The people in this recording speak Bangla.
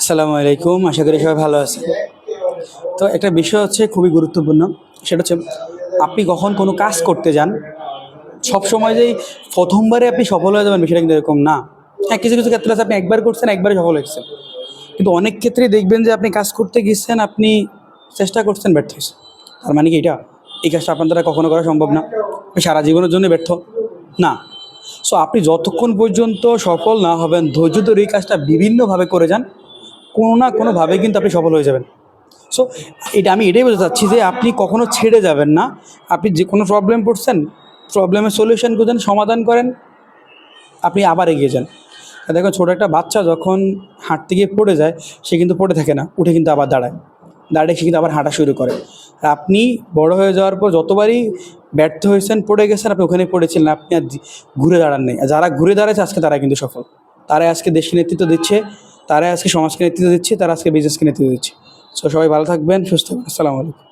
আসসালামু আলাইকুম, আশা করি সবাই ভালো আছেন। তো একটা বিষয় হচ্ছে খুবই গুরুত্বপূর্ণ। সেটা হচ্ছে আপনি কখন কোনো কাজ করতে যান, সবসময় যেই ১ম বারে আপনি সফল হয়ে যাবেন বিষয়টা কিন্তু এরকম না। হ্যাঁ, কিছু, কিছু ক্ষেত্রে আছে আপনি একবার করছেন, একবারে সফল হয়েছেন। কিন্তু অনেক ক্ষেত্রেই দেখবেন যে আপনি কাজ করতে গিয়েছেন, আপনি চেষ্টা করছেন, ব্যর্থ হয়েছেন। তার মানে কি এটা? এই কাজটা আপনার দ্বারা কখনো করা সম্ভব না। আপনি সারা জীবনের জন্য ব্যর্থ? না। সো আপনি যতক্ষণ পর্যন্ত সফল না হবেন, ধৈর্য ধরে এই কাজটা বিভিন্নভাবে করে যান, কোনো না কোনোভাবে কিন্তু আপনি সফল হয়ে যাবেন। সো আমি এটাই বলতে চাচ্ছি যে আপনি কখনো ছেড়ে যাবেন না। আপনি যে কোনো প্রবলেম পড়ছেন, প্রবলেমের সলিউশন খুঁজেন, সমাধান করেন, আপনি আবার এগিয়ে যান। আর দেখুন, ছোটো একটা বাচ্চা যখন হাঁটতে গিয়ে পড়ে যায়, সে কিন্তু পড়ে থাকে না, উঠে কিন্তু আবার দাঁড়ায়। দাঁড়িয়ে সে কিন্তু আবার হাঁটা শুরু করে। আর আপনি বড় হয়ে যাওয়ার পর যতবারই ব্যর্থ হয়েছেন, পড়ে গেছেন, আপনি ওখানেই পড়েছিলেন, আপনি আর ঘুরে দাঁড়ান নাই। আর যারা ঘুরে দাঁড়াচ্ছে আজকে তারা কিন্তু সফল। তারাই আজকে দেশকে নেতৃত্ব দিচ্ছে, তারাই আজকে সমাজকে নেতৃত্ব দিচ্ছে, তারা আজকে বিজনেসকে নেতৃত্ব দিচ্ছে। সো সবাই ভালো থাকবেন, সুস্থ থাকবেন। আসসালামু আলাইকুম।